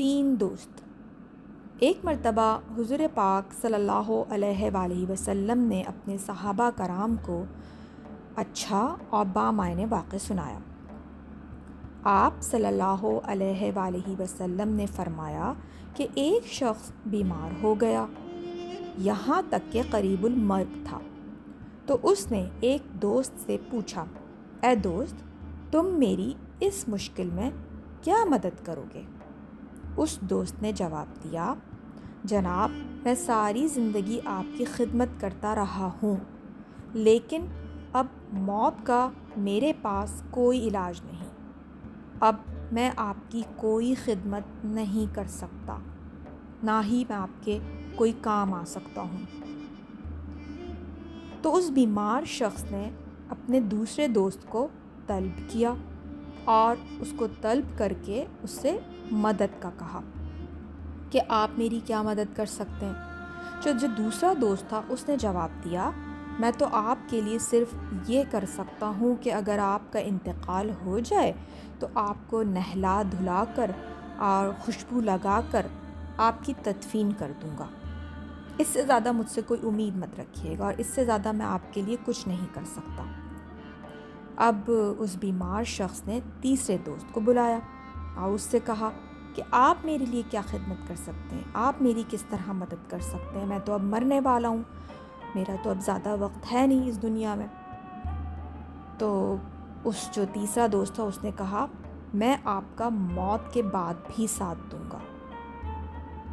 3 دوست۔ ایک مرتبہ حضور پاک صلی اللہ علیہ وآلہ وسلم نے اپنے صحابہ کرام کو اچھا اور بامعنی واقعہ سنایا۔ آپ صلی اللہ علیہ وآلہ وسلم نے فرمایا کہ ایک شخص بیمار ہو گیا، یہاں تک کہ قریب المرگ تھا، تو اس نے ایک دوست سے پوچھا، اے دوست، تم میری اس مشکل میں کیا مدد کرو گے؟ اس دوست نے جواب دیا، جناب، میں ساری زندگی آپ کی خدمت کرتا رہا ہوں، لیکن اب موت کا میرے پاس کوئی علاج نہیں، اب میں آپ کی کوئی خدمت نہیں کر سکتا، نہ ہی میں آپ کے کوئی کام آ سکتا ہوں۔ تو اس بیمار شخص نے اپنے دوسرے دوست کو طلب کیا اور اس کو طلب کر کے اس سے مدد کا کہا کہ آپ میری کیا مدد کر سکتے ہیں؟ جو دوسرا دوست تھا اس نے جواب دیا، میں تو آپ کے لیے صرف یہ کر سکتا ہوں کہ اگر آپ کا انتقال ہو جائے تو آپ کو نہلا دھلا کر اور خوشبو لگا کر آپ کی تدفین کر دوں گا، اس سے زیادہ مجھ سے کوئی امید مت رکھیے گا، اور اس سے زیادہ میں آپ کے لیے کچھ نہیں کر سکتا۔ اب اس بیمار شخص نے تیسرے دوست کو بلایا اور اس سے کہا کہ آپ میرے لیے کیا خدمت کر سکتے ہیں، آپ میری کس طرح مدد کر سکتے ہیں؟ میں تو اب مرنے والا ہوں، میرا تو اب زیادہ وقت ہے نہیں اس دنیا میں۔ تو اس جو تیسرا دوست تھا اس نے کہا، میں آپ کا موت کے بعد بھی ساتھ دوں گا،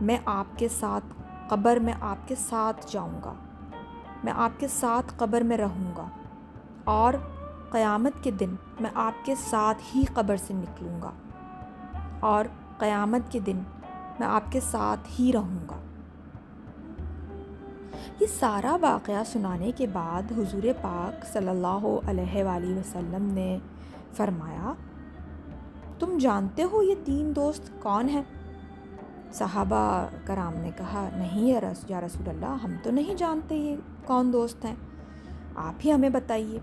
میں آپ کے ساتھ قبر میں آپ کے ساتھ جاؤں گا، میں آپ کے ساتھ قبر میں رہوں گا، اور قیامت کے دن میں آپ کے ساتھ ہی قبر سے نکلوں گا، اور قیامت کے دن میں آپ کے ساتھ ہی رہوں گا۔ یہ سارا واقعہ سنانے کے بعد حضور پاک صلی اللہ علیہ وآلہ وسلم نے فرمایا، تم جانتے ہو یہ 3 دوست کون ہیں؟ صحابہ کرام نے کہا، نہیں یا رسول اللہ، ہم تو نہیں جانتے یہ کون دوست ہیں، آپ ہی ہمیں بتائیے۔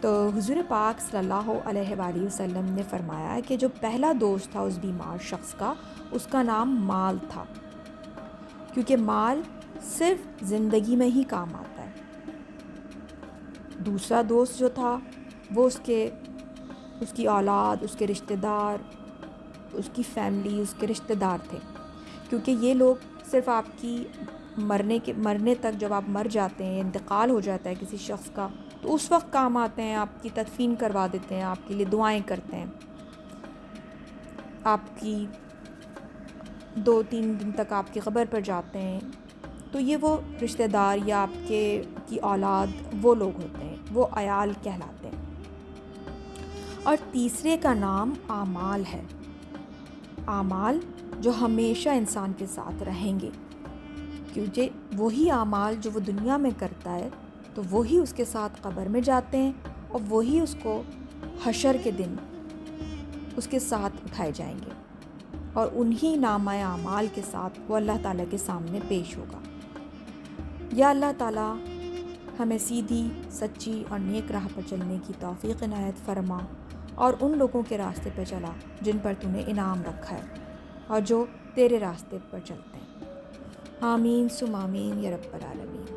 تو حضور پاک صلی اللہ علیہ وآلہ وسلم نے فرمایا کہ جو پہلا دوست تھا اس بیمار شخص کا، اس کا نام مال تھا، کیونکہ مال صرف زندگی میں ہی کام آتا ہے۔ دوسرا دوست جو تھا وہ اس کی اولاد، اس کے رشتہ دار، اس کی فیملی، اس کے رشتہ دار تھے، کیونکہ یہ لوگ صرف آپ کی مرنے تک، جب آپ مر جاتے ہیں، انتقال ہو جاتا ہے کسی شخص کا، تو اس وقت کام آتے ہیں، آپ کی تدفین کروا دیتے ہیں، آپ کے لیے دعائیں کرتے ہیں، آپ کی 2-3 دن تک آپ کی قبر پر جاتے ہیں۔ تو یہ وہ رشتہ دار یا آپ کی اولاد وہ لوگ ہوتے ہیں، وہ عیال کہلاتے ہیں۔ اور تیسرے کا نام اعمال ہے، اعمال جو ہمیشہ انسان کے ساتھ رہیں گے، کیونکہ وہی اعمال جو وہ دنیا میں کرتا ہے تو وہی اس کے ساتھ قبر میں جاتے ہیں، اور وہی اس کو حشر کے دن اس کے ساتھ اٹھائے جائیں گے، اور انہی نامہ اعمال کے ساتھ وہ اللہ تعالیٰ کے سامنے پیش ہوگا۔ یا اللہ تعالیٰ ہمیں سیدھی، سچی اور نیک راہ پر چلنے کی توفیق عنایت فرما، اور ان لوگوں کے راستے پہ چلا جن پر تو نے انعام رکھا ہے اور جو تیرے راستے پر چلتے ہیں۔ آمین ثم آمین یا رب العالمین۔